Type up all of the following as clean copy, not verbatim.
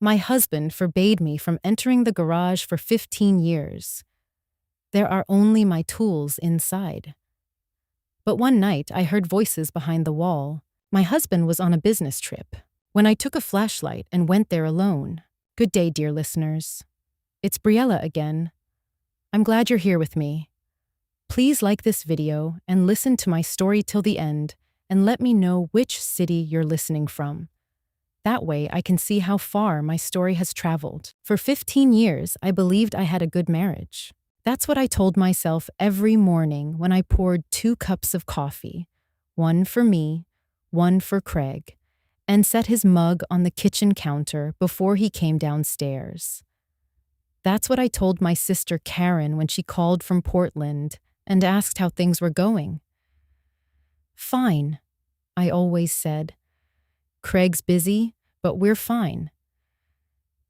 My husband forbade me from entering the garage for 15 years. There are only my tools inside. But one night, I heard voices behind the wall. My husband was on a business trip. When I took a flashlight and went there alone. Good day, dear listeners. It's Briella again. I'm glad you're here with me. Please like this video and listen to my story till the end and let me know which city you're listening from. That way I can see how far my story has traveled. For 15 years, I believed I had a good marriage. That's what I told myself every morning when I poured 2 cups of coffee, one for me, one for Craig, and set his mug on the kitchen counter before he came downstairs. That's what I told my sister Karen when she called from Portland and asked how things were going. Fine, I always said. Craig's busy, but we're fine.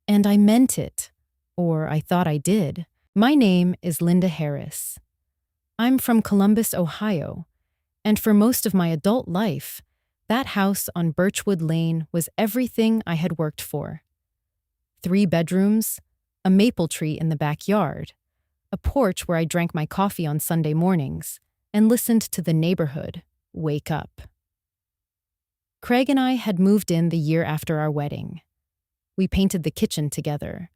And I meant it, or I thought I did. My name is Linda Harris. I'm from Columbus, Ohio, and for most of my adult life, that house on Birchwood Lane was everything I had worked for. 3 bedrooms, a maple tree in the backyard, a porch where I drank my coffee on Sunday mornings and listened to the neighborhood wake up. Craig and I had moved in the year after our wedding. We painted the kitchen together.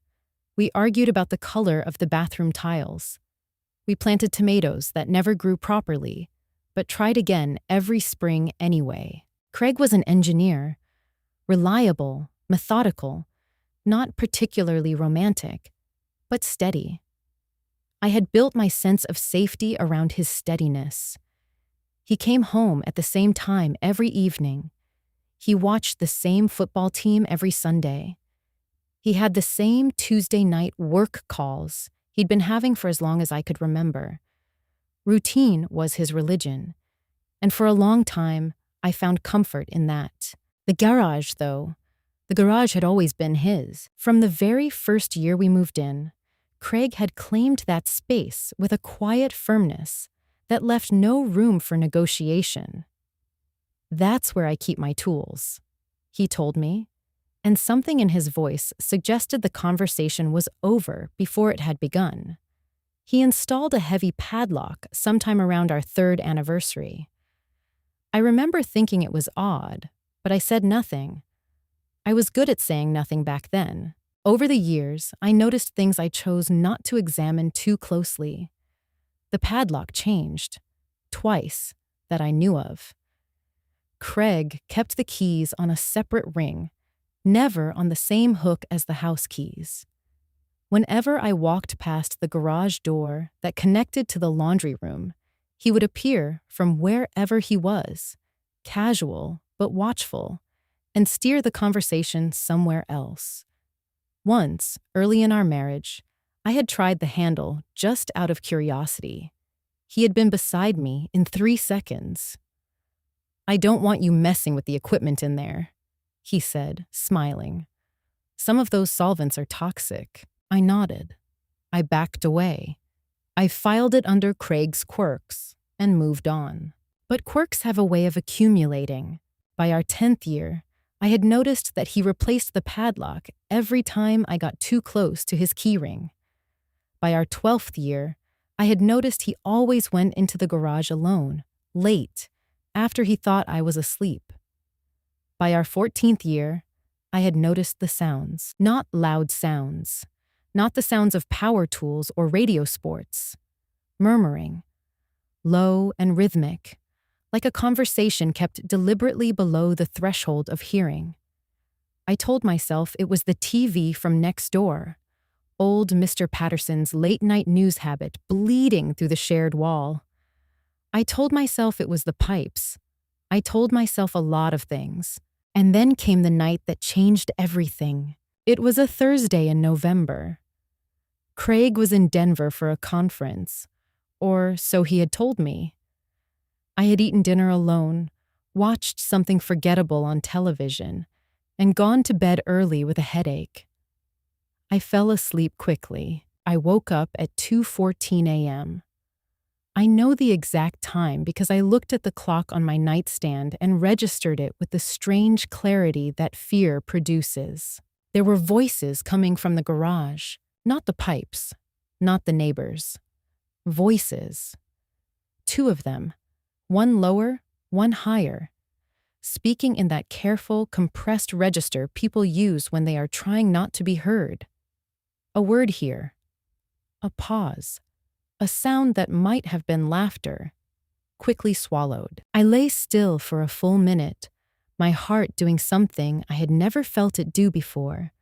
We argued about the color of the bathroom tiles. We planted tomatoes that never grew properly, but tried again every spring anyway. Craig was an engineer, reliable, methodical, not particularly romantic, but steady. I had built my sense of safety around his steadiness. He came home at the same time every evening. He watched the same football team every Sunday. He had the same Tuesday night work calls he'd been having for as long as I could remember. Routine was his religion, and for a long time, I found comfort in that. The garage, though, the garage had always been his. From the very first year we moved in, Craig had claimed that space with a quiet firmness that left no room for negotiation. That's where I keep my tools, he told me, and something in his voice suggested the conversation was over before it had begun. He installed a heavy padlock sometime around our 3rd anniversary. I remember thinking it was odd, but I said nothing. I was good at saying nothing back then. Over the years, I noticed things I chose not to examine too closely. The padlock changed, twice, that I knew of. Craig kept the keys on a separate ring, never on the same hook as the house keys. Whenever I walked past the garage door that connected to the laundry room, he would appear from wherever he was, casual but watchful, and steer the conversation somewhere else. Once, early in our marriage, I had tried the handle just out of curiosity. He had been beside me in 3 seconds. I don't want you messing with the equipment in there, he said, smiling. Some of those solvents are toxic. I nodded. I backed away. I filed it under Craig's quirks and moved on. But quirks have a way of accumulating. By our 10th year, I had noticed that he replaced the padlock every time I got too close to his keyring. By our 12th year, I had noticed he always went into the garage alone, late, after he thought I was asleep. By our 14th year, I had noticed the sounds, not loud sounds, not the sounds of power tools or radio sports, murmuring, low and rhythmic, like a conversation kept deliberately below the threshold of hearing. I told myself it was the TV from next door, old Mr. Patterson's late-night news habit bleeding through the shared wall. I told myself it was the pipes. I told myself a lot of things. And then came the night that changed everything. It was a Thursday in November. Craig was in Denver for a conference, or so he had told me. I had eaten dinner alone, watched something forgettable on television, and gone to bed early with a headache. I fell asleep quickly. I woke up at 2:14 a.m. I know the exact time because I looked at the clock on my nightstand and registered it with the strange clarity that fear produces. There were voices coming from the garage, not the pipes, not the neighbors. Voices. Two of them, one lower, one higher, speaking in that careful, compressed register people use when they are trying not to be heard. A word here. A pause. A sound that might have been laughter, quickly swallowed. I lay still for a full minute, my heart doing something I had never felt it do before.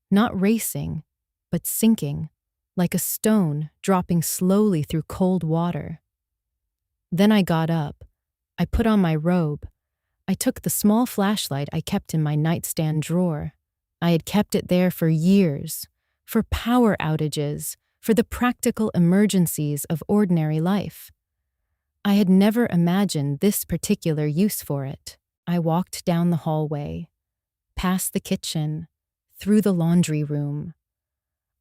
Not racing, but sinking, like a stone dropping slowly through cold water. Then I got up. I put on my robe. I took the small flashlight I kept in my nightstand drawer. I had kept it there for years, for power outages, for the practical emergencies of ordinary life. I had never imagined this particular use for it. I walked down the hallway, past the kitchen, through the laundry room.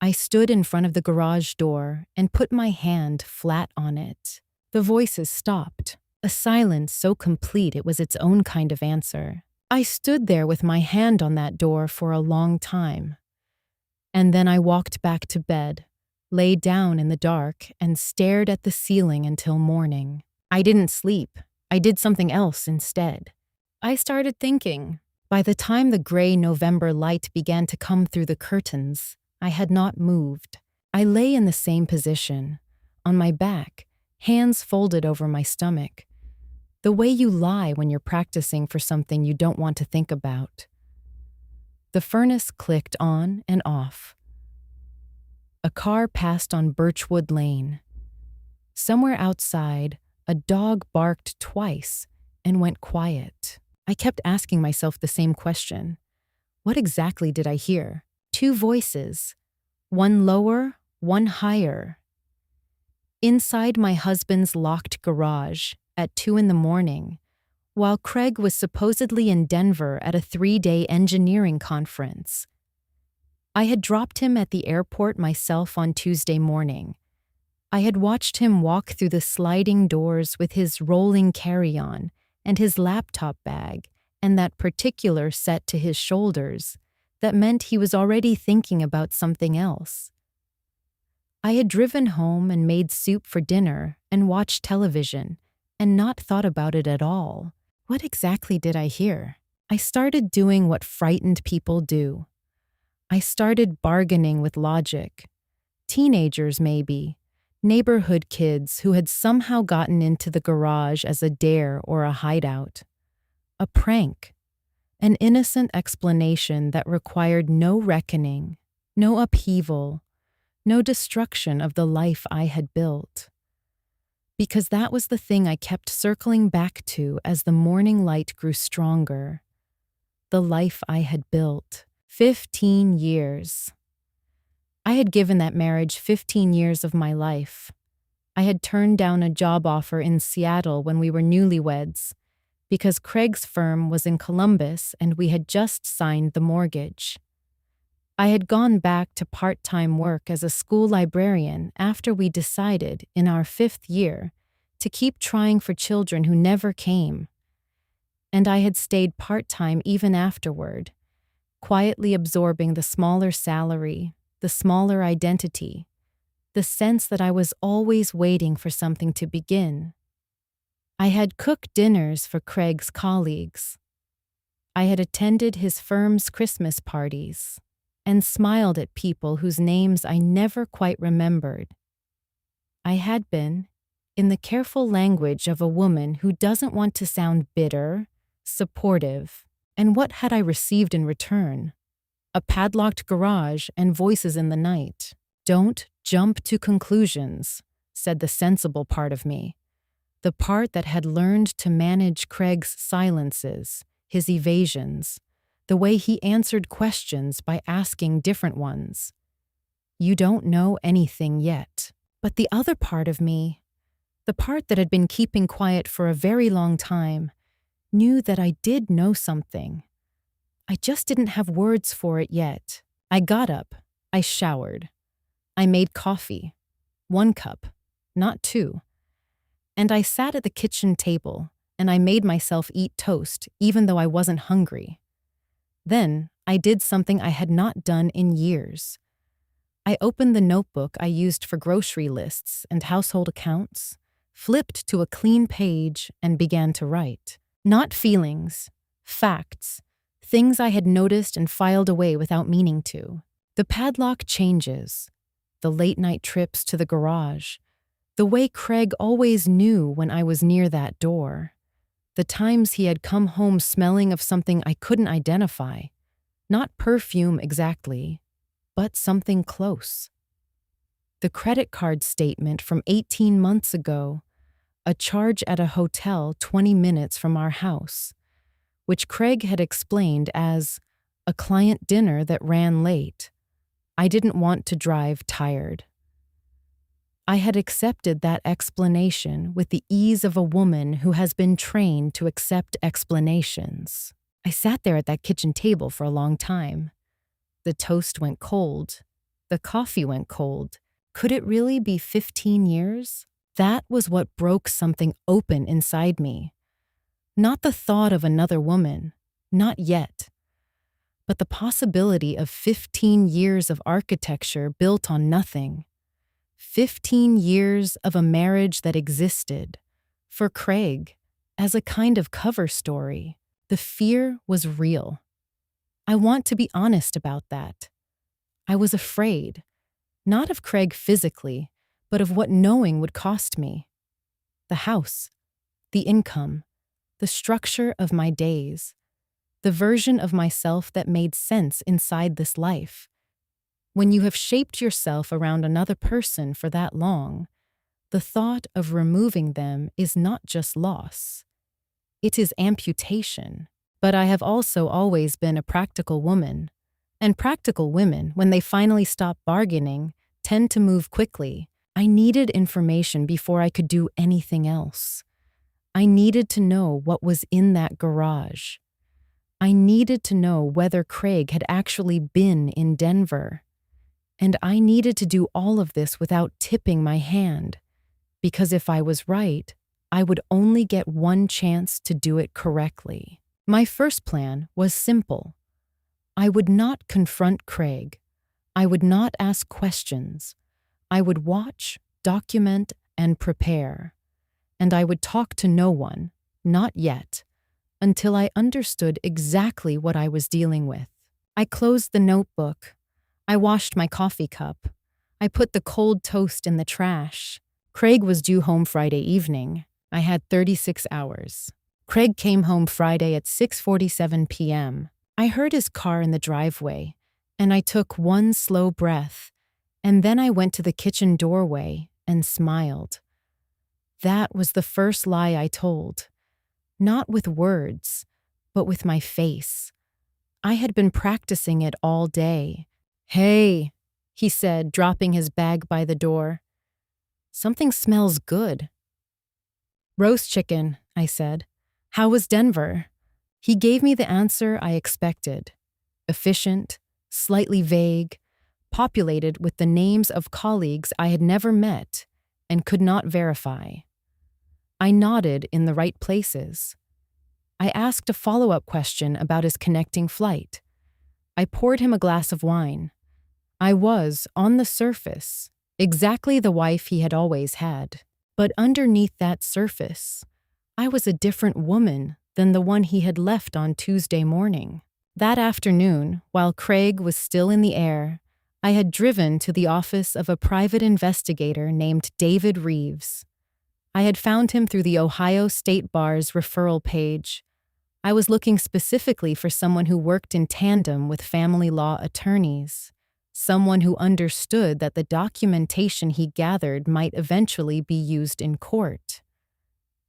I stood in front of the garage door and put my hand flat on it. The voices stopped, a silence so complete it was its own kind of answer. I stood there with my hand on that door for a long time. And then I walked back to bed, lay down in the dark, and stared at the ceiling until morning. I didn't sleep. I did something else instead. I started thinking. By the time the gray November light began to come through the curtains, I had not moved. I lay in the same position, on my back, hands folded over my stomach. The way you lie when you're practicing for something you don't want to think about. The furnace clicked on and off. A car passed on Birchwood Lane. Somewhere outside, a dog barked twice and went quiet. I kept asking myself the same question. What exactly did I hear? Two voices, one lower, one higher. Inside my husband's locked garage at 2 a.m, while Craig was supposedly in Denver at a 3-day engineering conference. I had dropped him at the airport myself on Tuesday morning. I had watched him walk through the sliding doors with his rolling carry-on and his laptop bag and that particular set to his shoulders that meant he was already thinking about something else. I had driven home and made soup for dinner and watched television and not thought about it at all. What exactly did I hear? I started doing what frightened people do. I started bargaining with logic. Teenagers, maybe. Neighborhood kids who had somehow gotten into the garage as a dare or a hideout. A prank. An innocent explanation that required no reckoning, no upheaval, no destruction of the life I had built. Because that was the thing I kept circling back to as the morning light grew stronger. The life I had built. 15 years. I had given that marriage 15 years of my life. I had turned down a job offer in Seattle when we were newlyweds, because Craig's firm was in Columbus and we had just signed the mortgage. I had gone back to part-time work as a school librarian after we decided, in our 5th year, to keep trying for children who never came. And I had stayed part-time even afterward, quietly absorbing the smaller salary, the smaller identity, the sense that I was always waiting for something to begin. I had cooked dinners for Craig's colleagues. I had attended his firm's Christmas parties and smiled at people whose names I never quite remembered. I had been, in the careful language of a woman who doesn't want to sound bitter, supportive, and what had I received in return? A padlocked garage and voices in the night. Don't jump to conclusions, said the sensible part of me. The part that had learned to manage Craig's silences, his evasions, the way he answered questions by asking different ones. You don't know anything yet. But the other part of me, the part that had been keeping quiet for a very long time, knew that I did know something. I just didn't have words for it yet. I got up. I showered. I made coffee. 1 cup, not 2. And I sat at the kitchen table, and I made myself eat toast, even though I wasn't hungry. Then, I did something I had not done in years. I opened the notebook I used for grocery lists and household accounts, flipped to a clean page, and began to write. Not feelings, facts, things I had noticed and filed away without meaning to. The padlock changes, the late-night trips to the garage, the way Craig always knew when I was near that door, the times he had come home smelling of something I couldn't identify, not perfume exactly, but something close. The credit card statement from 18 months ago, a charge at a hotel 20 minutes from our house, which Craig had explained as a client dinner that ran late. I didn't want to drive tired. I had accepted that explanation with the ease of a woman who has been trained to accept explanations. I sat there at that kitchen table for a long time. The toast went cold. The coffee went cold. Could it really be 15 years? That was what broke something open inside me. Not the thought of another woman, not yet, but the possibility of 15 years of architecture built on nothing. 15 years of a marriage that existed, for Craig, as a kind of cover story. The fear was real. I want to be honest about that. I was afraid, not of Craig physically, but of what knowing would cost me. The house, the income, the structure of my days, the version of myself that made sense inside this life. When you have shaped yourself around another person for that long, the thought of removing them is not just loss. It is amputation. But I have also always been a practical woman. And practical women, when they finally stop bargaining, tend to move quickly. I needed information before I could do anything else. I needed to know what was in that garage. I needed to know whether Craig had actually been in Denver. And I needed to do all of this without tipping my hand, because if I was right, I would only get one chance to do it correctly. My first plan was simple. I would not confront Craig. I would not ask questions. I would watch, document, and prepare. And I would talk to no one, not yet, until I understood exactly what I was dealing with. I closed the notebook. I washed my coffee cup. I put the cold toast in the trash. Craig was due home Friday evening. I had 36 hours. Craig came home Friday at 6:47 p.m. I heard his car in the driveway, and I took one slow breath, and then I went to the kitchen doorway and smiled. That was the first lie I told, not with words, but with my face. I had been practicing it all day. "Hey," he said, dropping his bag by the door. "Something smells good." "Roast chicken," I said. "How was Denver?" He gave me the answer I expected. Efficient, slightly vague, populated with the names of colleagues I had never met and could not verify. I nodded in the right places. I asked a follow-up question about his connecting flight. I poured him a glass of wine. I was, on the surface, exactly the wife he had always had. But underneath that surface, I was a different woman than the one he had left on Tuesday morning. That afternoon, while Craig was still in the air, I had driven to the office of a private investigator named David Reeves. I had found him through the Ohio State Bar's referral page. I was looking specifically for someone who worked in tandem with family law attorneys, someone who understood that the documentation he gathered might eventually be used in court.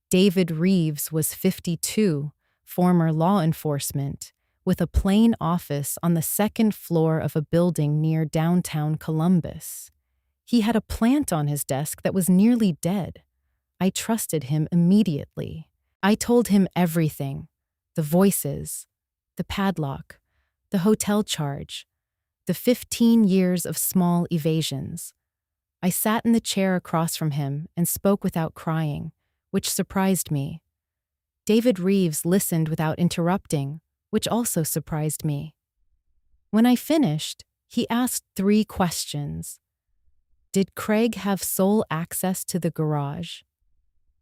David Reeves was 52, former law enforcement, with a plain office on the second floor of a building near downtown Columbus. He had a plant on his desk that was nearly dead. I trusted him immediately. I told him everything: the voices, the padlock, the hotel charge, the 15 years of small evasions. I sat in the chair across from him and spoke without crying, which surprised me. David Reeves listened without interrupting, which also surprised me. When I finished, he asked 3 questions. Did Craig have sole access to the garage?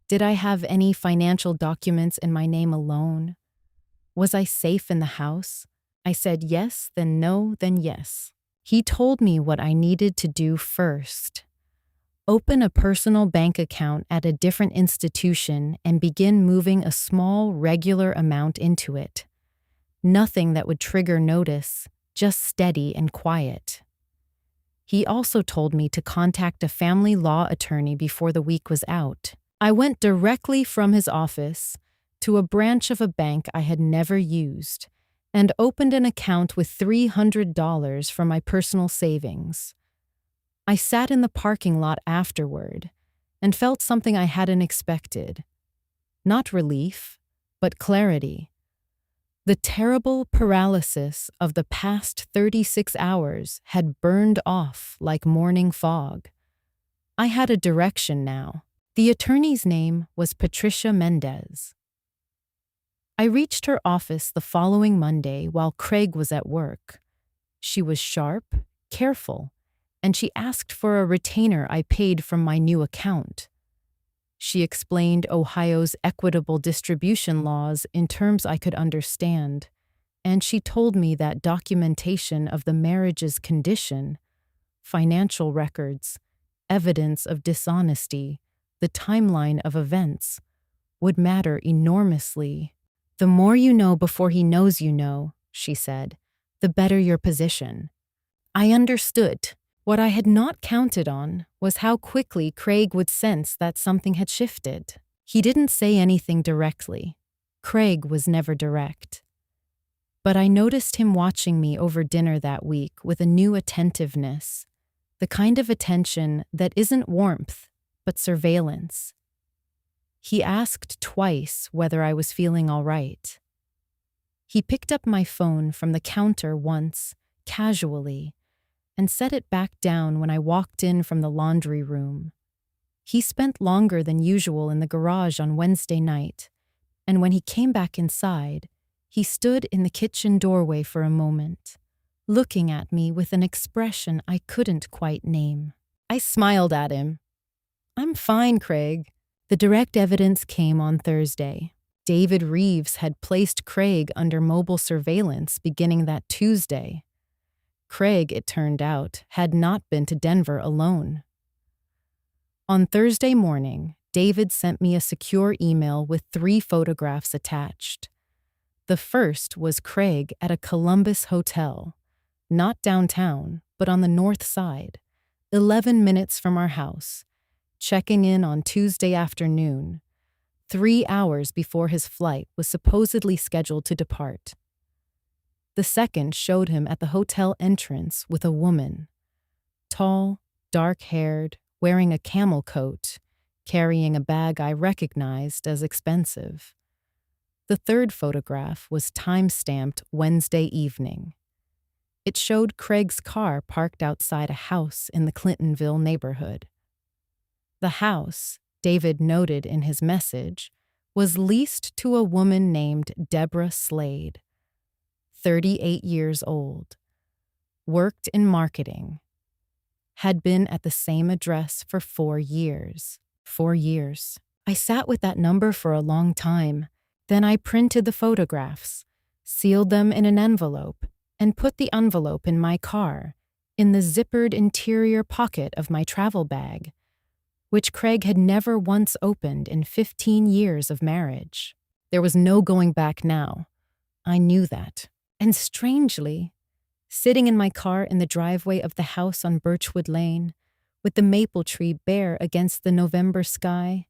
Did I have any financial documents in my name alone? Was I safe in the house? I said yes, then no, then yes. He told me what I needed to do first. Open a personal bank account at a different institution and begin moving a small, regular amount into it. Nothing that would trigger notice, just steady and quiet. He also told me to contact a family law attorney before the week was out. I went directly from his office to a branch of a bank I had never used and opened an account with $300 from my personal savings. I sat in the parking lot afterward and felt something I hadn't expected. Not relief, but clarity. The terrible paralysis of the past 36 hours had burned off like morning fog. I had a direction now. The attorney's name was Patricia Mendez. I reached her office the following Monday while Craig was at work. She was sharp, careful, and she asked for a retainer I paid from my new account. She explained Ohio's equitable distribution laws in terms I could understand, and she told me that documentation of the marriage's condition, financial records, evidence of dishonesty, the timeline of events, would matter enormously. The more you know before he knows you know, she said, the better your position. I understood. What I had not counted on was how quickly Craig would sense that something had shifted. He didn't say anything directly. Craig was never direct. But I noticed him watching me over dinner that week with a new attentiveness, the kind of attention that isn't warmth, but surveillance. He asked twice whether I was feeling all right. He picked up my phone from the counter once, casually, and set it back down when I walked in from the laundry room. He spent longer than usual in the garage on Wednesday night, and when he came back inside, he stood in the kitchen doorway for a moment, looking at me with an expression I couldn't quite name. I smiled at him. "I'm fine, Craig." The direct evidence came on Thursday. David Reeves had placed Craig under mobile surveillance beginning that Tuesday. Craig, it turned out, had not been to Denver alone. On Thursday morning, David sent me a secure email with 3 photographs attached. The first was Craig at a Columbus hotel, not downtown, but on the north side, 11 minutes from our house, checking in on Tuesday afternoon, 3 hours before his flight was supposedly scheduled to depart. The second showed him at the hotel entrance with a woman, tall, dark-haired, wearing a camel coat, carrying a bag I recognized as expensive. The third photograph was time-stamped Wednesday evening. It showed Craig's car parked outside a house in the Clintonville neighborhood. The house, David noted in his message, was leased to a woman named Deborah Slade, 38 years old, worked in marketing, had been at the same address for 4 years. 4 years. I sat with that number for a long time. Then I printed the photographs, sealed them in an envelope, and put the envelope in my car, in the zippered interior pocket of my travel bag, which Craig had never once opened in 15 years of marriage. There was no going back now. I knew that. And strangely, sitting in my car in the driveway of the house on Birchwood Lane, with the maple tree bare against the November sky,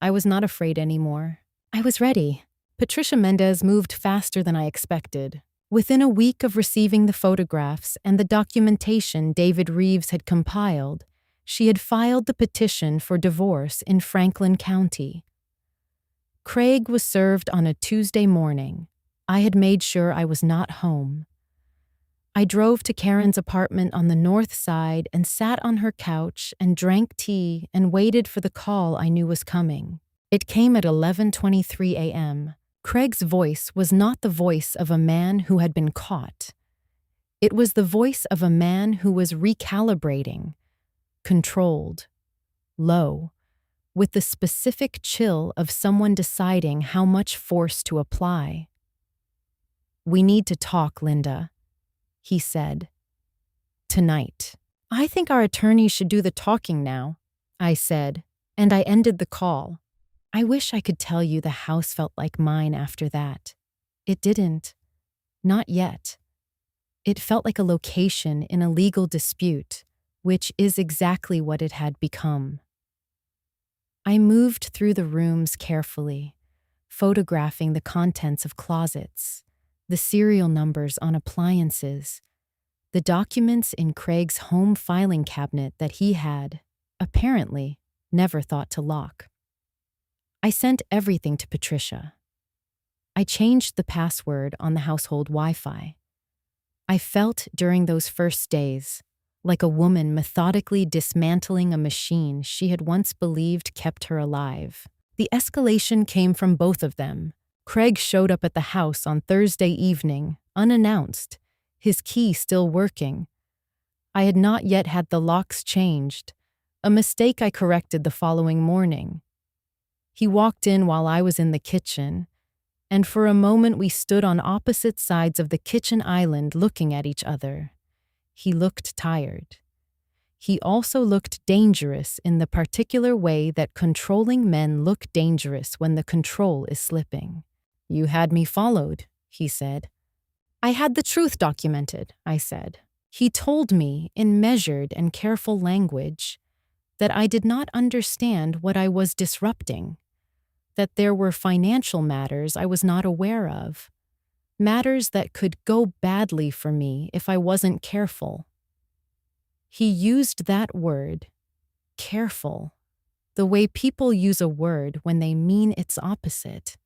I was not afraid anymore. I was ready. Patricia Mendez moved faster than I expected. Within a week of receiving the photographs and the documentation David Reeves had compiled, she had filed the petition for divorce in Franklin County. Craig was served on a Tuesday morning. I had made sure I was not home. I drove to Karen's apartment on the north side and sat on her couch and drank tea and waited for the call I knew was coming. It came at 11:23 a.m., Craig's voice was not the voice of a man who had been caught. It was the voice of a man who was recalibrating, controlled, low, with the specific chill of someone deciding how much force to apply. "We need to talk, Linda," he said. "Tonight." "I think our attorneys should do the talking now," I said, and I ended the call. I wish I could tell you the house felt like mine after that. It didn't. Not yet. It felt like a location in a legal dispute, which is exactly what it had become. I moved through the rooms carefully, photographing the contents of closets, the serial numbers on appliances, the documents in Craig's home filing cabinet that he had, apparently, never thought to lock. I sent everything to Patricia. I changed the password on the household Wi-Fi. I felt during those first days like a woman methodically dismantling a machine she had once believed kept her alive. The escalation came from both of them. Craig showed up at the house on Thursday evening, unannounced, his key still working. I had not yet had the locks changed, a mistake I corrected the following morning. He walked in while I was in the kitchen, and for a moment we stood on opposite sides of the kitchen island looking at each other. He looked tired. He also looked dangerous in the particular way that controlling men look dangerous when the control is slipping. "You had me followed," he said. "I had the truth documented," I said. He told me, in measured and careful language, that I did not understand what I was disrupting, that there were financial matters I was not aware of, matters that could go badly for me if I wasn't careful. He used that word, careful, the way people use a word when they mean its opposite.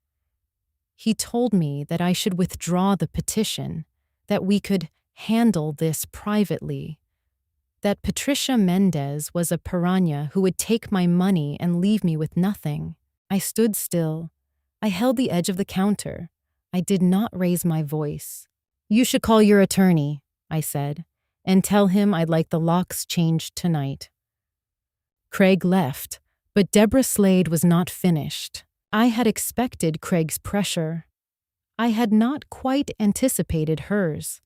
He told me that I should withdraw the petition, that we could handle this privately, that Patricia Mendez was a piranha who would take my money and leave me with nothing. I stood still. I held the edge of the counter. I did not raise my voice. "You should call your attorney," I said, "and tell him I'd like the locks changed tonight." Craig left, but Deborah Slade was not finished. I had expected Craig's pressure. I had not quite anticipated hers.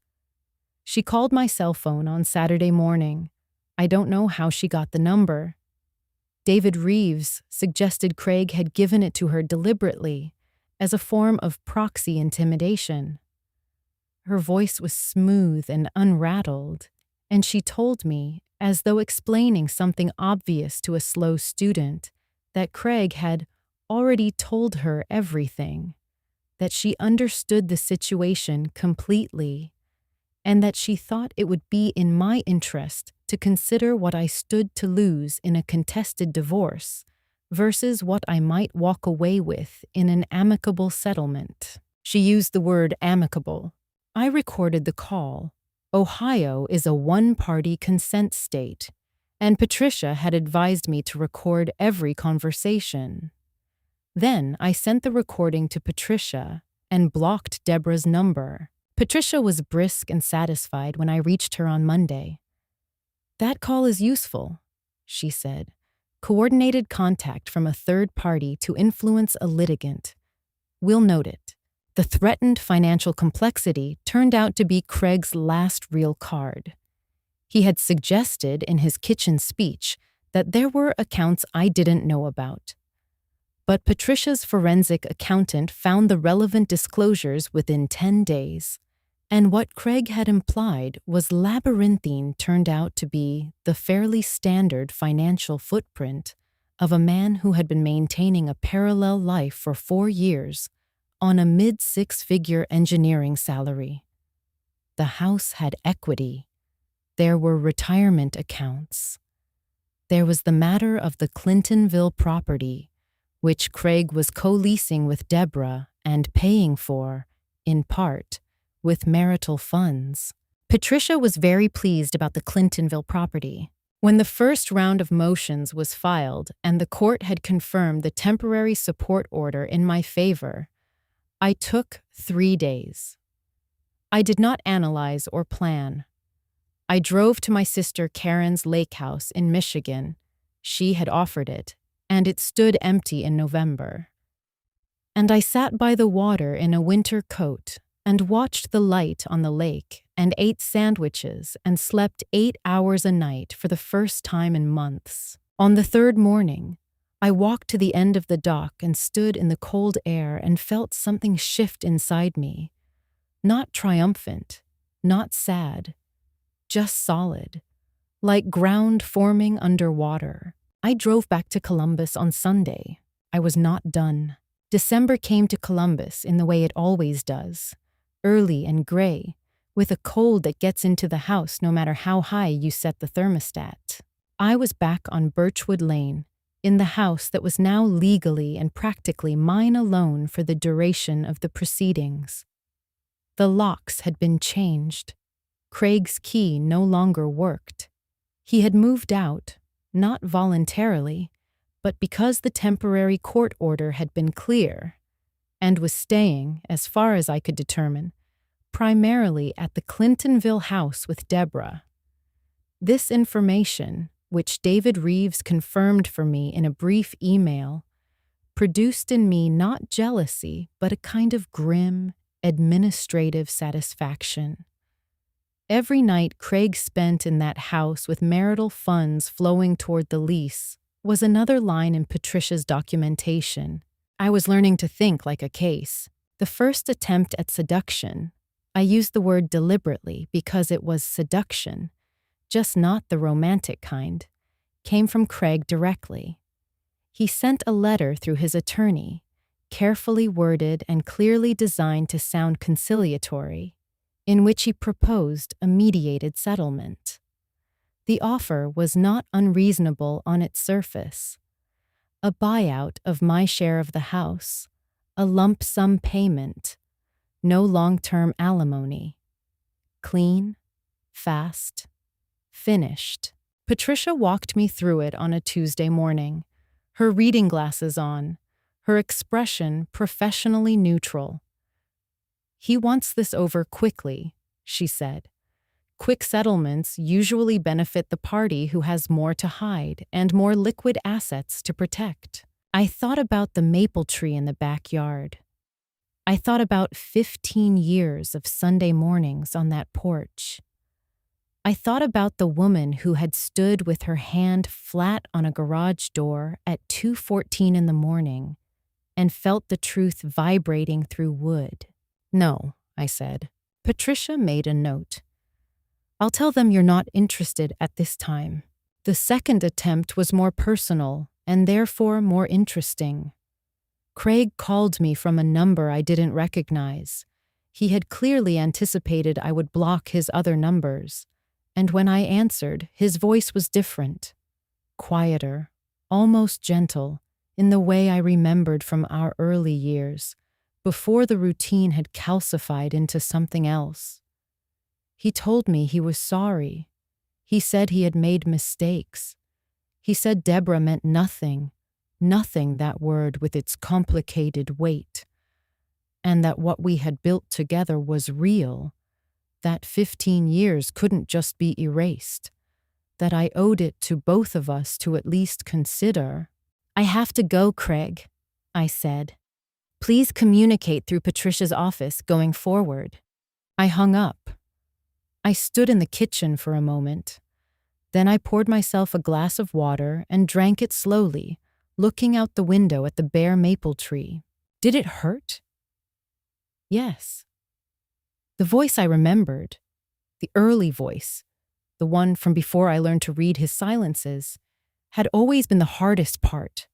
She called my cell phone on Saturday morning. I don't know how she got the number. David Reeves suggested Craig had given it to her deliberately, as a form of proxy intimidation. Her voice was smooth and unrattled, and she told me, as though explaining something obvious to a slow student, that Craig had already told her everything, that she understood the situation completely, and that she thought it would be in my interest to consider what I stood to lose in a contested divorce versus what I might walk away with in an amicable settlement. She used the word amicable. I recorded the call. Ohio is a one-party consent state, and Patricia had advised me to record every conversation. Then I sent the recording to Patricia and blocked Deborah's number. Patricia was brisk and satisfied when I reached her on Monday. "That call is useful," she said. "Coordinated contact from a third party to influence a litigant. We'll note it." The threatened financial complexity turned out to be Craig's last real card. He had suggested in his kitchen speech that there were accounts I didn't know about. But Patricia's forensic accountant found the relevant disclosures within 10 days. And what Craig had implied was labyrinthine turned out to be the fairly standard financial footprint of a man who had been maintaining a parallel life for 4 years on a mid-six-figure engineering salary. The house had equity. There were retirement accounts. There was the matter of the Clintonville property, which Craig was co-leasing with Deborah and paying for, in part, with marital funds. Patricia was very pleased about the Clintonville property. When the first round of motions was filed and the court had confirmed the temporary support order in my favor, I took 3 days. I did not analyze or plan. I drove to my sister Karen's lake house in Michigan. She had offered it, and it stood empty in November. And I sat by the water in a winter coat and watched the light on the lake and ate sandwiches and slept 8 hours a night for the first time in months. On the third morning, I walked to the end of the dock and stood in the cold air and felt something shift inside me. Not triumphant, not sad, just solid, like ground forming underwater. I drove back to Columbus on Sunday. I was not done. December came to Columbus in the way it always does, early and gray, with a cold that gets into the house no matter how high you set the thermostat. I was back on Birchwood Lane, in the house that was now legally and practically mine alone for the duration of the proceedings. The locks had been changed. Craig's key no longer worked. He had moved out, not voluntarily, but because the temporary court order had been clear, and was staying, as far as I could determine, primarily at the Clintonville house with Deborah. This information, which David Reeves confirmed for me in a brief email, produced in me not jealousy, but a kind of grim, administrative satisfaction. Every night Craig spent in that house with marital funds flowing toward the lease was another line in Patricia's documentation. I was learning to think like a case. The first attempt at seduction, I used the word deliberately because it was seduction, just not the romantic kind, came from Craig directly. He sent a letter through his attorney, carefully worded and clearly designed to sound conciliatory, in which he proposed a mediated settlement. The offer was not unreasonable on its surface. A buyout of my share of the house, a lump sum payment, no long-term alimony. Clean, fast, finished. Patricia walked me through it on a Tuesday morning, her reading glasses on, her expression professionally neutral. "He wants this over quickly," she said. "Quick settlements usually benefit the party who has more to hide and more liquid assets to protect." I thought about the maple tree in the backyard. I thought about 15 years of Sunday mornings on that porch. I thought about the woman who had stood with her hand flat on a garage door at 2:14 in the morning and felt the truth vibrating through wood. "No," I said. Patricia made a note. "I'll tell them you're not interested at this time." The second attempt was more personal and therefore more interesting. Craig called me from a number I didn't recognize. He had clearly anticipated I would block his other numbers, and when I answered, his voice was different, quieter, almost gentle, in the way I remembered from our early years, before the routine had calcified into something else. He told me he was sorry. He said he had made mistakes. He said Deborah meant nothing, that word with its complicated weight, and that what we had built together was real, that 15 years couldn't just be erased, that I owed it to both of us to at least consider. "I have to go, Craig," I said. "Please communicate through Patricia's office going forward." I hung up. I stood in the kitchen for a moment. Then I poured myself a glass of water and drank it slowly, looking out the window at the bare maple tree. Did it hurt? Yes. The voice I remembered, the early voice, the one from before I learned to read his silences, had always been the hardest part.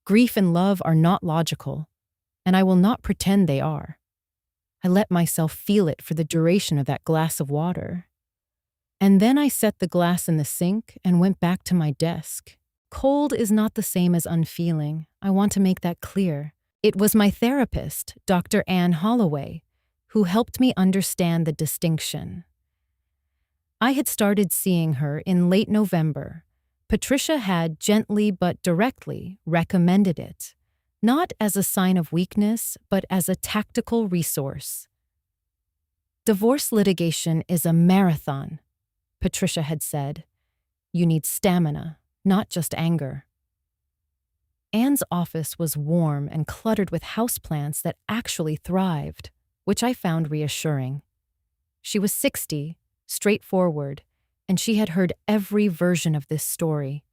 Grief and love are not logical, and I will not pretend they are. I let myself feel it for the duration of that glass of water. And then I set the glass in the sink and went back to my desk. Cold is not the same as unfeeling. I want to make that clear. It was my therapist, Dr. Anne Holloway, who helped me understand the distinction. I had started seeing her in late November. Patricia had gently but directly recommended it. not as a sign of weakness, but as a tactical resource. Divorce litigation is a marathon, Patricia had said. You need stamina, not just anger. Anne's office was warm and cluttered with houseplants that actually thrived, which I found reassuring. She was 60, straightforward, and she had heard every version of this story.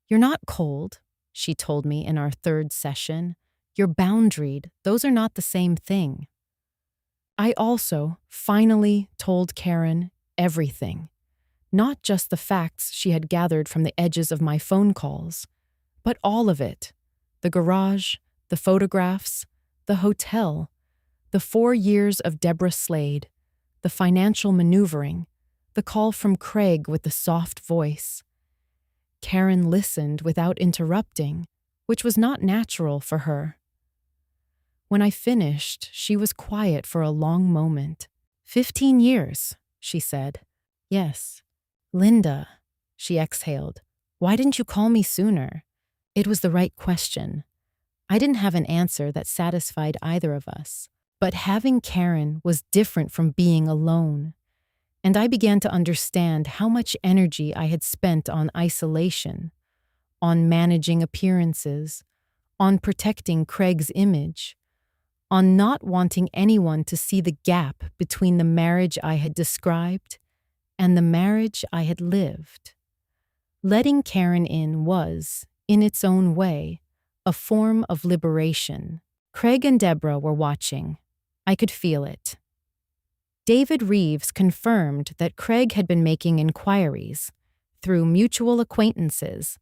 You're not cold, she told me in our third session. You're boundaried. Those are not the same thing. I also finally told Karen everything, not just the facts she had gathered from the edges of my phone calls, but all of it. The garage, the photographs, the hotel, the 4 years of Deborah Slade, the financial maneuvering, the call from Craig with the soft voice. Karen listened without interrupting, which was not natural for her. When I finished, she was quiet for a long moment. 15 years, she said. Yes. Linda, she exhaled. Why didn't you call me sooner? It was the right question. I didn't have an answer that satisfied either of us. But having Karen was different from being alone. And I began to understand how much energy I had spent on isolation, on managing appearances, on protecting Craig's image, on not wanting anyone to see the gap between the marriage I had described and the marriage I had lived. Letting Karen in was, in its own way, a form of liberation. Craig and Deborah were watching. I could feel it. David Reeves confirmed that Craig had been making inquiries, through mutual acquaintances,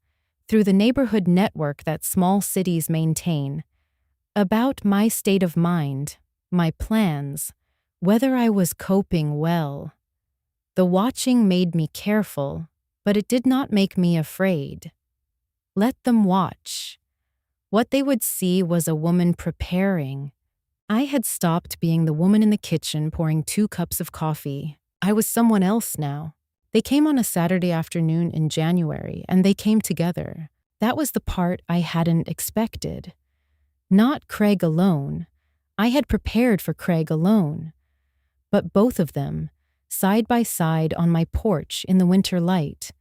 through the neighborhood network that small cities maintain, about my state of mind, my plans, whether I was coping well. The watching made me careful, but it did not make me afraid. Let them watch. What they would see was a woman preparing. I had stopped being the woman in the kitchen pouring 2 cups of coffee. I was someone else now. They came on a Saturday afternoon in January, and they came together. That was the part I hadn't expected. Not Craig alone. I had prepared for Craig alone. But both of them, side by side on my porch in the winter light.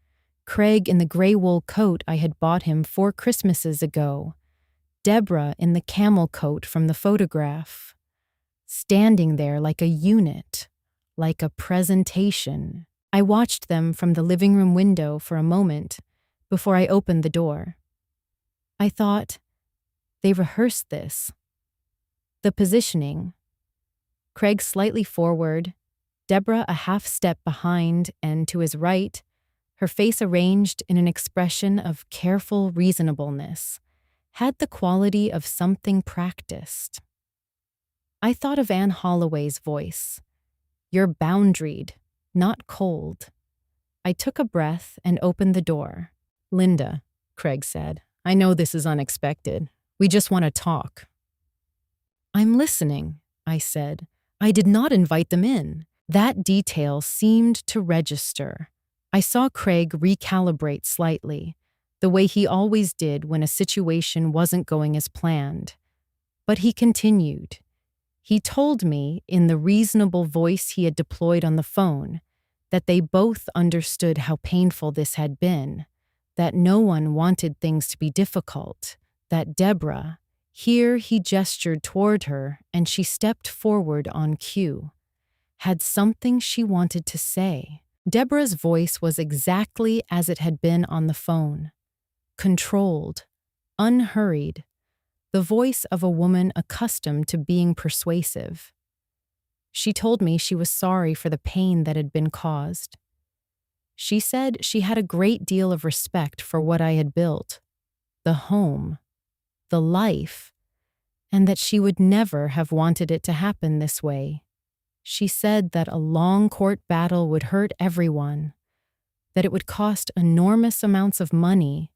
Craig in the gray wool coat I had bought him 4 Christmases ago. Deborah in the camel coat from the photograph. Standing there like a unit, like a presentation. I watched them from the living room window for a moment before I opened the door. I thought, they rehearsed this. The positioning. Craig slightly forward, Deborah a half step behind and to his right, her face arranged in an expression of careful reasonableness, had the quality of something practiced. I thought of Anne Holloway's voice. You're boundaried, not cold. I took a breath and opened the door. Linda, Craig said, I know this is unexpected. We just want to talk. I'm listening, I said. I did not invite them in. That detail seemed to register. I saw Craig recalibrate slightly, the way he always did when a situation wasn't going as planned. But he continued. He told me, in the reasonable voice he had deployed on the phone, that they both understood how painful this had been, that no one wanted things to be difficult, that Deborah, here he gestured toward her and she stepped forward on cue, had something she wanted to say. Deborah's voice was exactly as it had been on the phone. Controlled, unhurried, the voice of a woman accustomed to being persuasive. She told me she was sorry for the pain that had been caused. She said she had a great deal of respect for what I had built, the home, the life, and that she would never have wanted it to happen this way. She said that a long court battle would hurt everyone, that it would cost enormous amounts of money,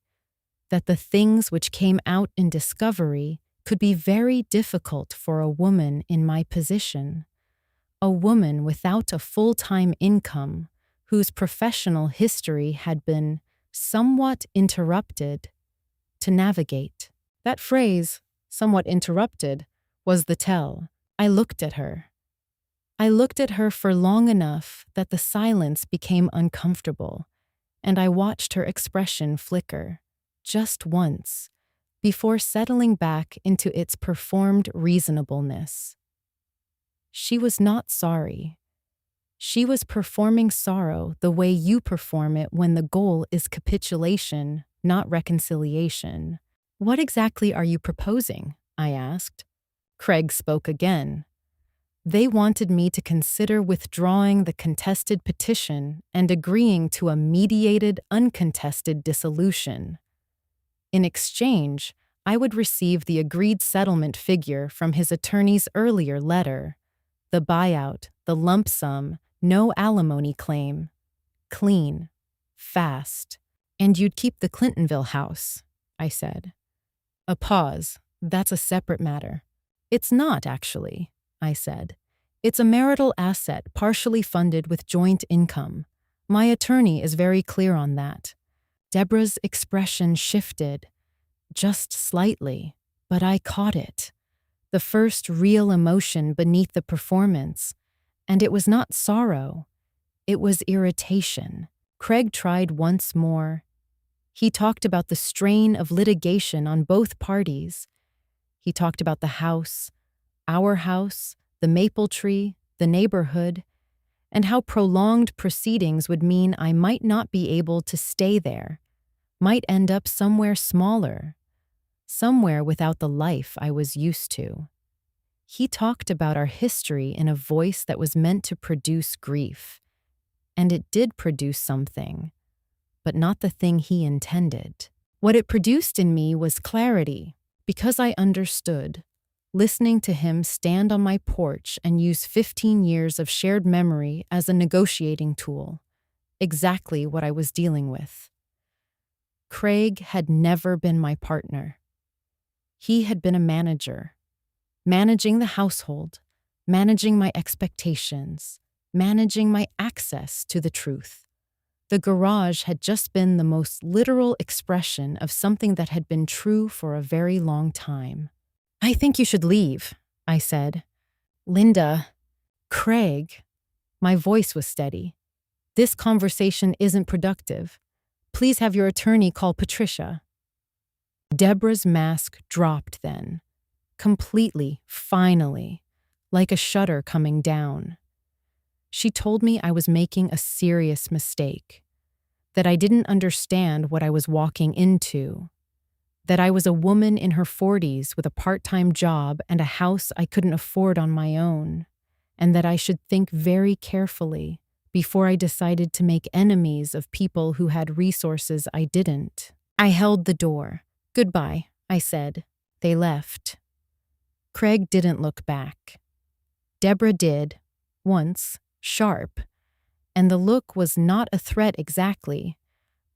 that the things which came out in discovery could be very difficult for a woman in my position, a woman without a full-time income whose professional history had been somewhat interrupted, to navigate. That phrase, somewhat interrupted, was the tell. I looked at her. I looked at her for long enough that the silence became uncomfortable, and I watched her expression flicker, just once, before settling back into its performed reasonableness. She was not sorry. She was performing sorrow the way you perform it when the goal is capitulation, not reconciliation. "What exactly are you proposing?" I asked. Craig spoke again. "They wanted me to consider withdrawing the contested petition and agreeing to a mediated, uncontested dissolution. In exchange, I would receive the agreed settlement figure from his attorney's earlier letter. The buyout, the lump sum, no alimony claim. Clean. Fast. And you'd keep the Clintonville house," I said. A pause. "That's a separate matter." "It's not, actually," I said. "It's a marital asset partially funded with joint income. My attorney is very clear on that." Deborah's expression shifted, just slightly, but I caught it. The first real emotion beneath the performance, and it was not sorrow. It was irritation. Craig tried once more. He talked about the strain of litigation on both parties. He talked about the house, our house, the maple tree, the neighborhood, and how prolonged proceedings would mean I might not be able to stay there, might end up somewhere smaller, somewhere without the life I was used to. He talked about our history in a voice that was meant to produce grief, and it did produce something, but not the thing he intended. What it produced in me was clarity, because I understood, listening to him stand on my porch and use 15 years of shared memory as a negotiating tool, exactly what I was dealing with. Craig had never been my partner. He had been a manager, managing the household, managing my expectations, managing my access to the truth. The garage had just been the most literal expression of something that had been true for a very long time. "I think you should leave," I said. "Linda." "Craig." My voice was steady. "This conversation isn't productive. Please have your attorney call Patricia." Deborah's mask dropped then, completely, finally, like a shutter coming down. She told me I was making a serious mistake, that I didn't understand what I was walking into, that I was a woman in her 40s with a part-time job and a house I couldn't afford on my own, and that I should think very carefully before I decided to make enemies of people who had resources I didn't. I held the door. "Goodbye," I said. They left. Craig didn't look back. Deborah did, once, sharp, and the look was not a threat exactly,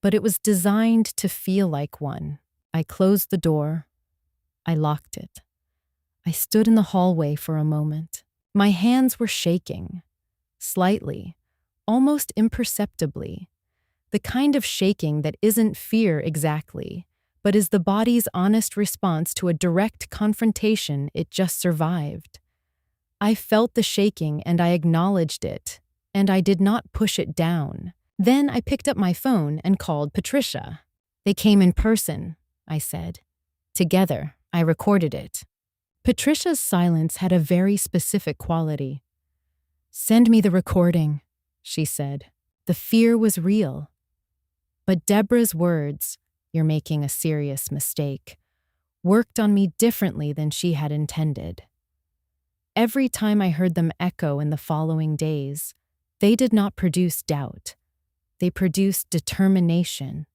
but it was designed to feel like one. I closed the door. I locked it. I stood in the hallway for a moment. My hands were shaking, slightly, almost imperceptibly, the kind of shaking that isn't fear exactly, but is the body's honest response to a direct confrontation it just survived. I felt the shaking and I acknowledged it, and I did not push it down. Then I picked up my phone and called Patricia. "They came in person," I said. "Together, I recorded it." Patricia's silence had a very specific quality. "Send me the recording," she said. The fear was real. But Deborah's words, "You're making a serious mistake," worked on me differently than she had intended. Every time I heard them echo in the following days, they did not produce doubt. They produced determination.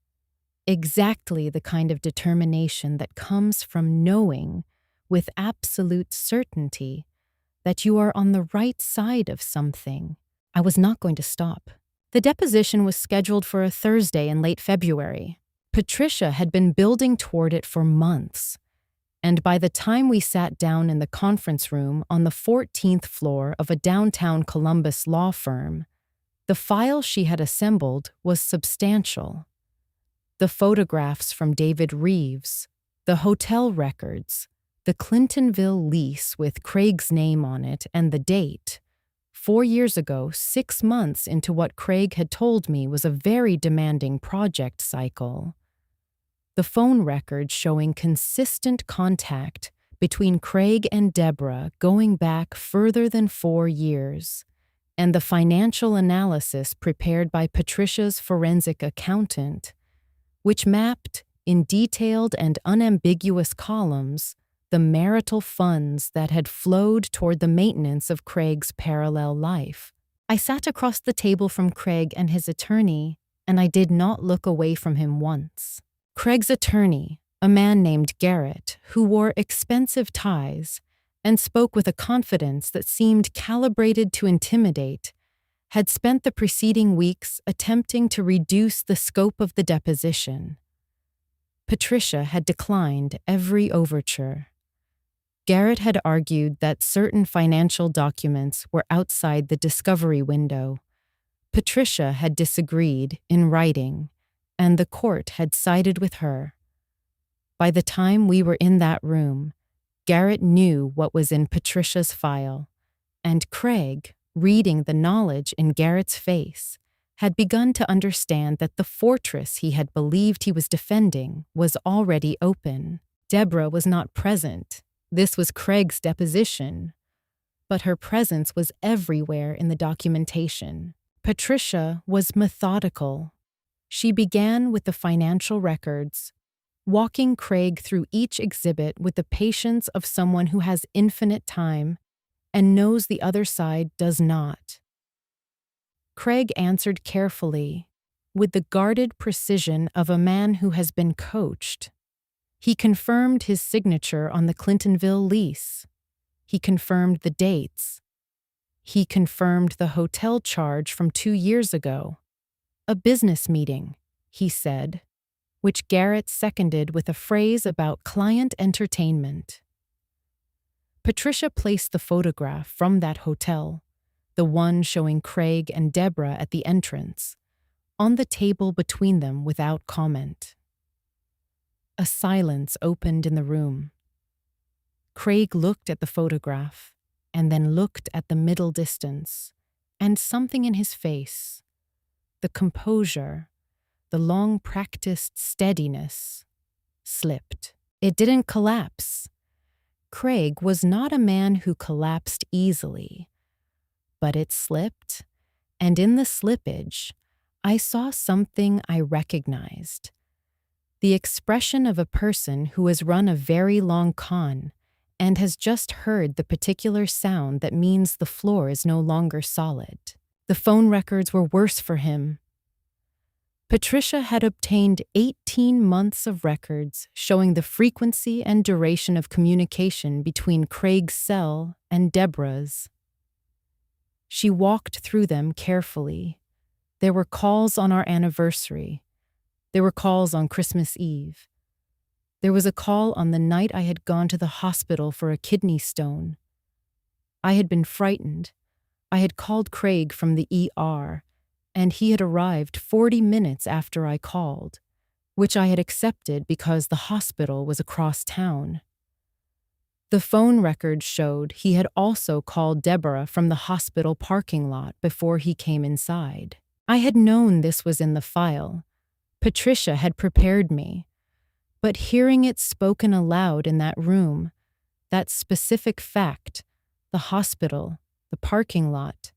Exactly the kind of determination that comes from knowing, with absolute certainty, that you are on the right side of something. I was not going to stop. The deposition was scheduled for a Thursday in late February. Patricia had been building toward it for months, and by the time we sat down in the conference room on the 14th floor of a downtown Columbus law firm, the file she had assembled was substantial. The photographs from David Reeves, the hotel records, The Clintonville lease with Craig's name on it and the date. 4 years ago, 6 months into what Craig had told me was a very demanding project cycle. The phone records showing consistent contact between Craig and Deborah going back further than 4 years, and the financial analysis prepared by Patricia's forensic accountant, which mapped, in detailed and unambiguous columns, the marital funds that had flowed toward the maintenance of Craig's parallel life. I sat across the table from Craig and his attorney, and I did not look away from him once. Craig's attorney, a man named Garrett, who wore expensive ties and spoke with a confidence that seemed calibrated to intimidate, had spent the preceding weeks attempting to reduce the scope of the deposition. Patricia had declined every overture. Garrett had argued that certain financial documents were outside the discovery window. Patricia had disagreed in writing, and the court had sided with her. By the time we were in that room, Garrett knew what was in Patricia's file, and Craig, reading the knowledge in Garrett's face, had begun to understand that the fortress he had believed he was defending was already open. Deborah was not present. This was Craig's deposition, but her presence was everywhere in the documentation. Patricia was methodical. She began with the financial records, walking Craig through each exhibit with the patience of someone who has infinite time and knows the other side does not. Craig answered carefully, with the guarded precision of a man who has been coached. He confirmed his signature on the Clintonville lease. He confirmed the dates. He confirmed the hotel charge from 2 years ago. A business meeting, he said, which Garrett seconded with a phrase about client entertainment. Patricia placed the photograph from that hotel, the one showing Craig and Deborah at the entrance, on the table between them without comment. A silence opened in the room. Craig looked at the photograph and then looked at the middle distance, and something in his face, the composure, the long-practiced steadiness, slipped. It didn't collapse. Craig was not a man who collapsed easily, but it slipped, and in the slippage, I saw something I recognized. The expression of a person who has run a very long con and has just heard the particular sound that means the floor is no longer solid. The phone records were worse for him. Patricia had obtained 18 months of records showing the frequency and duration of communication between Craig's cell and Deborah's. She walked through them carefully. There were calls on our anniversary. There were calls on Christmas Eve. There was a call on the night I had gone to the hospital for a kidney stone. I had been frightened. I had called Craig from the ER, and he had arrived 40 minutes after I called, which I had accepted because the hospital was across town. The phone records showed he had also called Deborah from the hospital parking lot before he came inside. I had known this was in the file. Patricia had prepared me, but hearing it spoken aloud in that room, that specific fact, the hospital, the parking lot,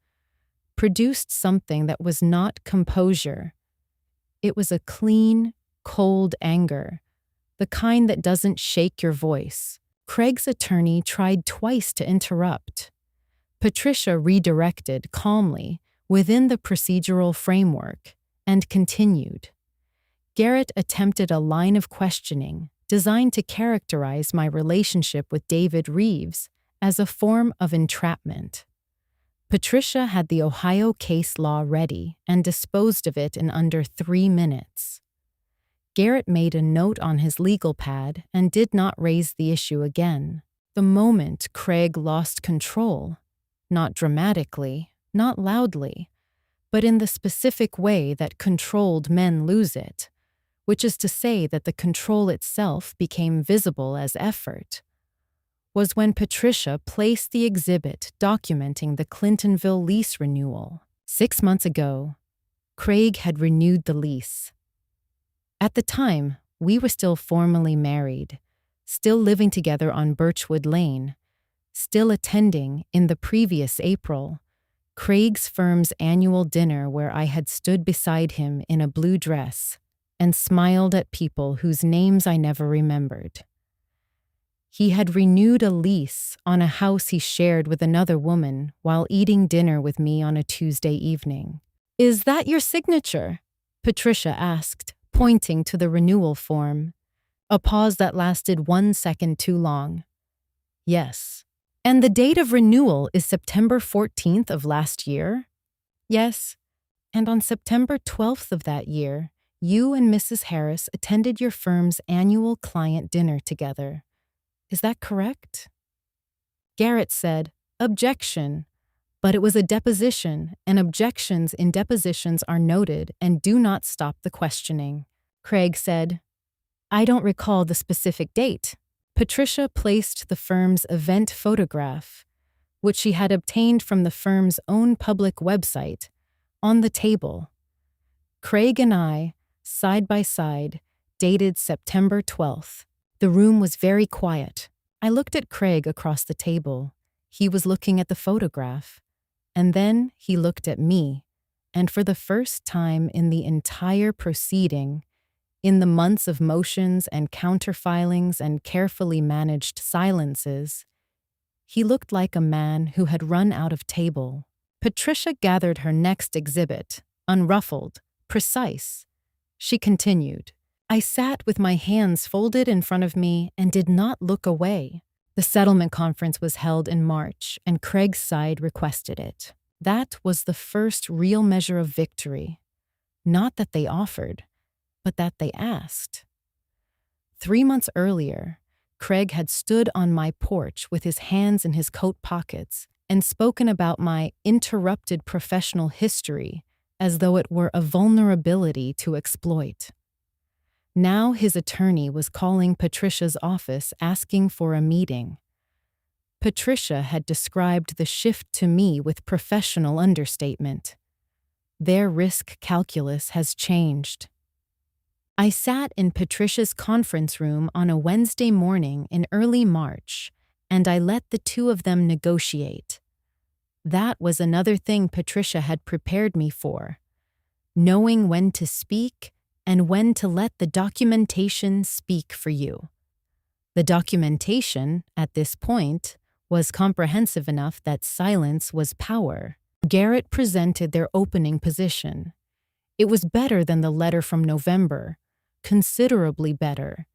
produced something that was not composure. It was a clean, cold anger, the kind that doesn't shake your voice. Craig's attorney tried twice to interrupt. Patricia redirected calmly within the procedural framework and continued. Garrett attempted a line of questioning designed to characterize my relationship with David Reeves as a form of entrapment. Patricia had the Ohio case law ready and disposed of it in under 3 minutes. Garrett made a note on his legal pad and did not raise the issue again. The moment Craig lost control, not dramatically, not loudly, but in the specific way that controlled men lose it, which is to say that the control itself became visible as effort. was when Patricia placed the exhibit documenting the Clintonville lease renewal. 6 months ago, Craig had renewed the lease. At the time, we were still formally married, still living together on Birchwood Lane, still attending, in the previous April, Craig's firm's annual dinner where I had stood beside him in a blue dress and smiled at people whose names I never remembered. He had renewed a lease on a house he shared with another woman while eating dinner with me on a Tuesday evening. "Is that your signature?" Patricia asked, pointing to the renewal form. A pause that lasted 1 second too long. "Yes." "And the date of renewal is September 14th of last year?" "Yes." "And on September 12th of that year, you and Mrs. Harris attended your firm's annual client dinner together. Is that correct?" Garrett said, "Objection." But it was a deposition, and objections in depositions are noted and do not stop the questioning. Craig said, "I don't recall the specific date." Patricia placed the firm's event photograph, which she had obtained from the firm's own public website, on the table. Craig and I, side by side, dated September 12th. The room was very quiet. I looked at Craig across the table. He was looking at the photograph. And then he looked at me, and for the first time in the entire proceeding, in the months of motions and counterfilings and carefully managed silences, he looked like a man who had run out of table. Patricia gathered her next exhibit, unruffled, precise. She continued, "I sat with my hands folded in front of me and did not look away. The settlement conference was held in March, and Craig's side requested it. That was the first real measure of victory. Not that they offered, but that they asked. 3 months earlier, Craig had stood on my porch with his hands in his coat pockets and spoken about my interrupted professional history as though it were a vulnerability to exploit. Now his attorney was calling Patricia's office asking for a meeting. Patricia had described the shift to me with professional understatement. Their risk calculus has changed. I sat in Patricia's conference room on a Wednesday morning in early March, and I let the two of them negotiate. That was another thing Patricia had prepared me for, knowing when to speak and when to let the documentation speak for you. The documentation, at this point, was comprehensive enough that silence was power. Garrett presented their opening position. It was better than the letter from November, considerably better,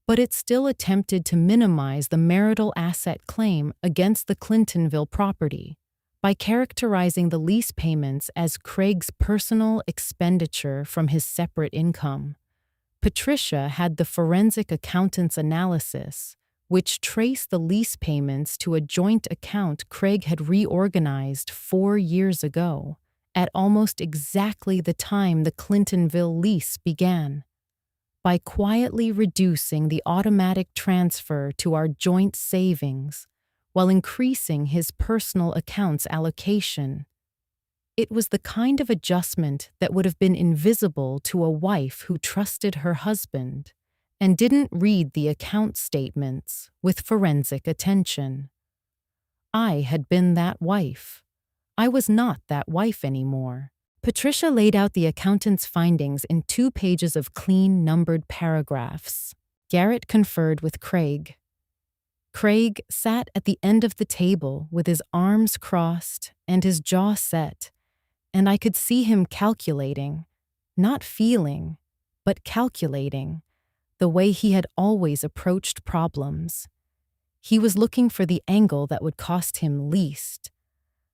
but it still attempted to minimize the marital asset claim against the Clintonville property by characterizing the lease payments as Craig's personal expenditure from his separate income. Patricia had the forensic accountant's analysis, which traced the lease payments to a joint account Craig had reorganized 4 years ago, at almost exactly the time the Clintonville lease began. By quietly reducing the automatic transfer to our joint savings, while increasing his personal accounts allocation. It was the kind of adjustment that would have been invisible to a wife who trusted her husband and didn't read the account statements with forensic attention. I had been that wife. I was not that wife anymore. Patricia laid out the accountant's findings in 2 pages of clean, numbered paragraphs. Garrett conferred with Craig. Craig sat at the end of the table with his arms crossed and his jaw set, and I could see him calculating, not feeling, but calculating, the way he had always approached problems. He was looking for the angle that would cost him least.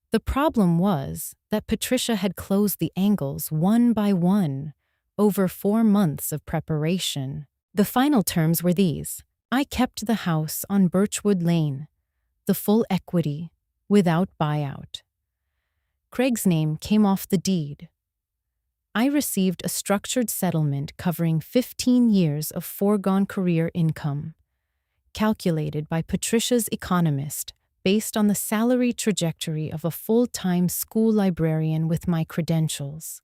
The problem was that Patricia had closed the angles one by one over 4 months of preparation. The final terms were these. I kept the house on Birchwood Lane, the full equity, without buyout. Craig's name came off the deed. I received a structured settlement covering 15 years of foregone career income. calculated by Patricia's economist based on the salary trajectory of a full-time school librarian with my credentials,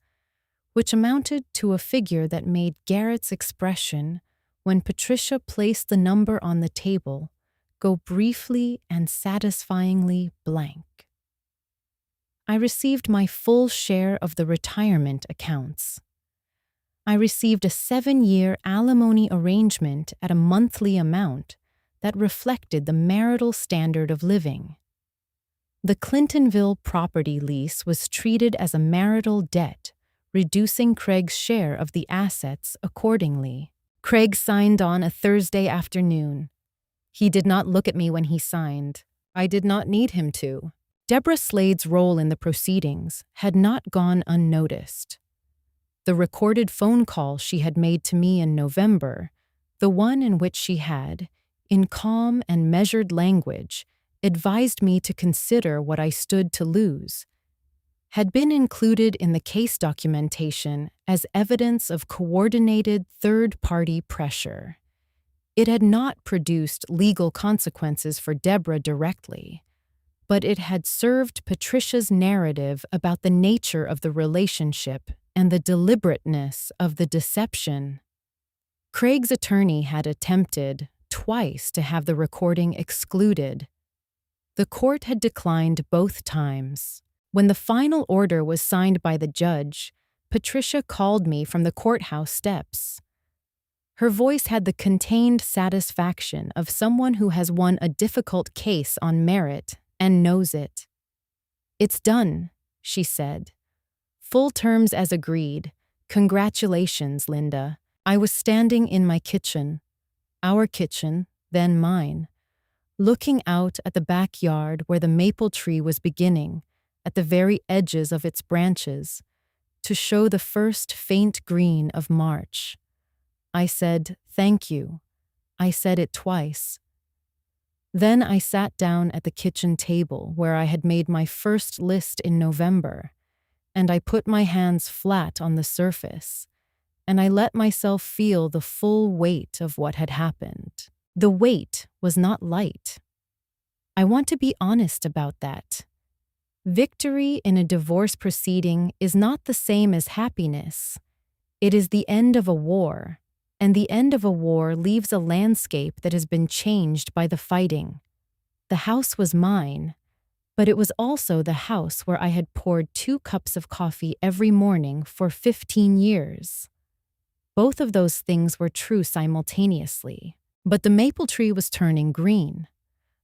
which amounted to a figure that made Garrett's expression, when Patricia placed the number on the table, go briefly and satisfyingly blank. I received my full share of the retirement accounts. I received a 7-year alimony arrangement at a monthly amount that reflected the marital standard of living. The Clintonville property lease was treated as a marital debt, reducing Craig's share of the assets accordingly. Craig signed on a Thursday afternoon. He did not look at me when he signed. I did not need him to. Deborah Slade's role in the proceedings had not gone unnoticed. The recorded phone call she had made to me in November, the one in which she had, in calm and measured language, advised me to consider what I stood to lose, had been included in the case documentation as evidence of coordinated third-party pressure. It had not produced legal consequences for Deborah directly, but it had served Patricia's narrative about the nature of the relationship and the deliberateness of the deception. Craig's attorney had attempted, twice, to have the recording excluded. The court had declined both times. When the final order was signed by the judge, Patricia called me from the courthouse steps. Her voice had the contained satisfaction of someone who has won a difficult case on merit and knows it. "It's done," she said. "Full terms as agreed. Congratulations, Linda." I was standing in my kitchen, our kitchen, then mine, looking out at the backyard where the maple tree was beginning, at the very edges of its branches, to show the first faint green of March. I said, "Thank you." I said it twice. Then I sat down at the kitchen table where I had made my first list in November, and I put my hands flat on the surface, and I let myself feel the full weight of what had happened. The weight was not light. I want to be honest about that. Victory in a divorce proceeding is not the same as happiness. It is the end of a war, and the end of a war leaves a landscape that has been changed by the fighting. The house was mine, but it was also the house where I had poured 2 cups of coffee every morning for 15 years. Both of those things were true simultaneously, but the maple tree was turning green.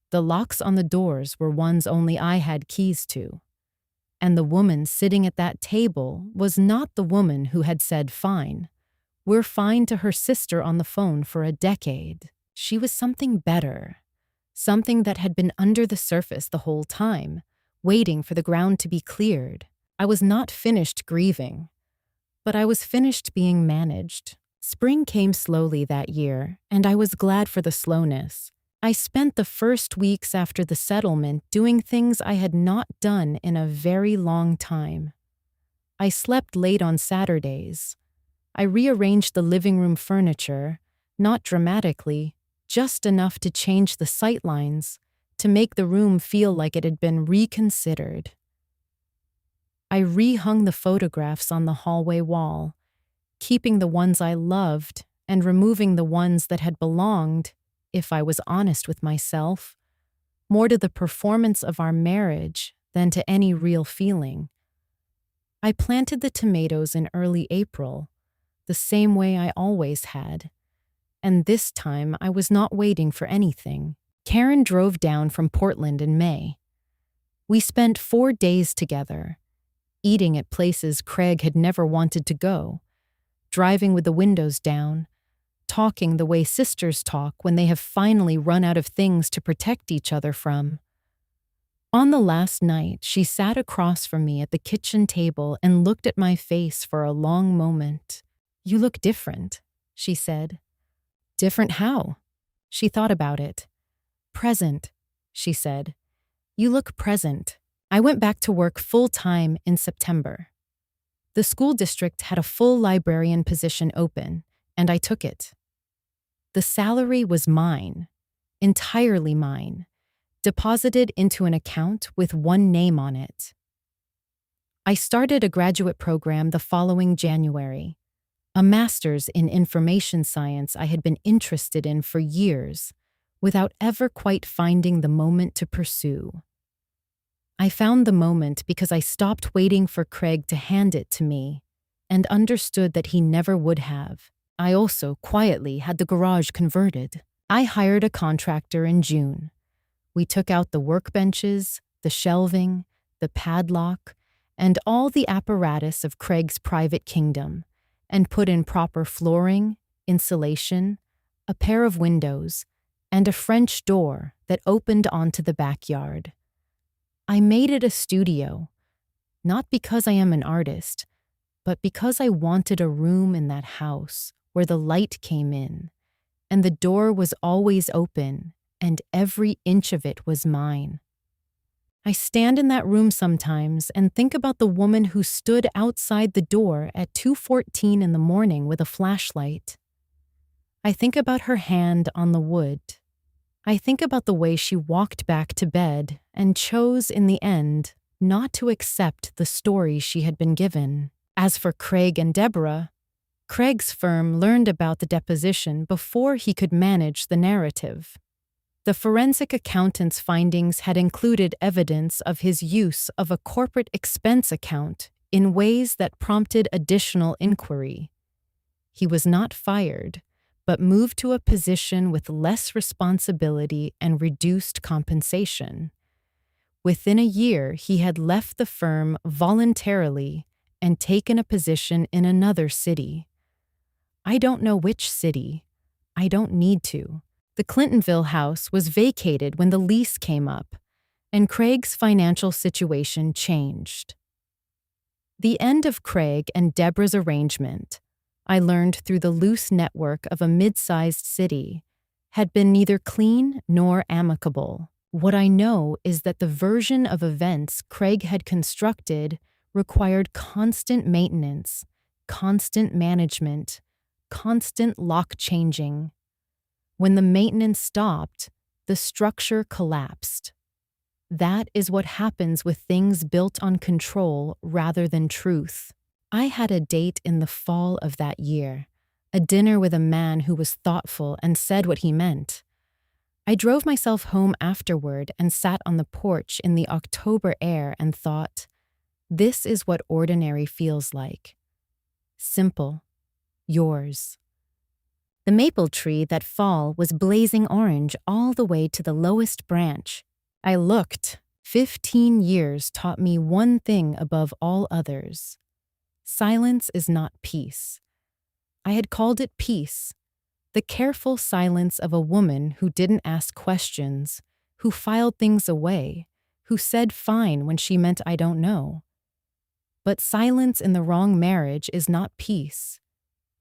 The locks on the doors were ones only I had keys to. And the woman sitting at that table was not the woman who had said fine. We're fine to her sister on the phone for a decade. She was something better, something that had been under the surface the whole time, waiting for the ground to be cleared. I was not finished grieving, but I was finished being managed. Spring came slowly that year, and I was glad for the slowness. I spent the first weeks after the settlement doing things I had not done in a very long time. I slept late on Saturdays. I rearranged the living room furniture, not dramatically, just enough to change the sightlines, to make the room feel like it had been reconsidered. I rehung the photographs on the hallway wall, keeping the ones I loved and removing the ones that had belonged, if I was honest with myself, more to the performance of our marriage than to any real feeling. I planted the tomatoes in early April, the same way I always had, and this time I was not waiting for anything. Karen drove down from Portland in May. We spent 4 days together, eating at places Craig had never wanted to go, driving with the windows down, talking the way sisters talk when they have finally run out of things to protect each other from. On the last night, she sat across from me at the kitchen table and looked at my face for a long moment. "You look different," she said. "Different how?" She thought about it. "Present," she said. "You look present." I went back to work full-time in September. The school district had a full librarian position open, and I took it. The salary was mine. entirely mine, deposited into an account with one name on it. I started a graduate program the following January, a master's in information science I had been interested in for years, without ever quite finding the moment to pursue. I found the moment because I stopped waiting for Craig to hand it to me and understood that he never would have. I also quietly had the garage converted. I hired a contractor in June. We took out the workbenches, the shelving, the padlock, and all the apparatus of Craig's private kingdom, and put in proper flooring, insulation, a pair of windows, and a French door that opened onto the backyard. I made it a studio, not because I am an artist, but because I wanted a room in that house where the light came in, and the door was always open, and every inch of it was mine. I stand in that room sometimes and think about the woman who stood outside the door at 2:14 in the morning with a flashlight. I think about her hand on the wood. I think about the way she walked back to bed and chose in the end not to accept the story she had been given. As for Craig and Deborah, Craig's firm learned about the deposition before he could manage the narrative. The forensic accountant's findings had included evidence of his use of a corporate expense account in ways that prompted additional inquiry. He was not fired, but moved to a position with less responsibility and reduced compensation. Within a year, he had left the firm voluntarily and taken a position in another city. I don't know which city. I don't need to. The Clintonville house was vacated when the lease came up, and Craig's financial situation changed. The end of Craig and Deborah's arrangement, I learned through the loose network of a mid-sized city, had been neither clean nor amicable. What I know is that the version of events Craig had constructed required constant maintenance, constant management, constant lock changing. When the maintenance stopped, the structure collapsed. That is what happens with things built on control rather than truth. I had a date in the fall of that year, a dinner with a man who was thoughtful and said what he meant. I drove myself home afterward and sat on the porch in the October air and thought, this is what ordinary feels like. Simple. Yours. The maple tree that fall was blazing orange all the way to the lowest branch. I looked. 15 years taught me one thing above all others. Silence is not peace. I had called it peace. The careful silence of a woman who didn't ask questions, who filed things away, who said fine when she meant I don't know. But silence in the wrong marriage is not peace.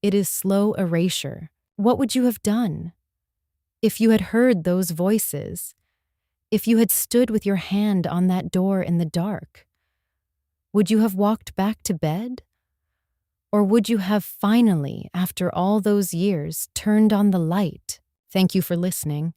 It is slow erasure. What would you have done? If you had heard those voices, if you had stood with your hand on that door in the dark, would you have walked back to bed? Or would you have finally, after all those years, turned on the light? Thank you for listening.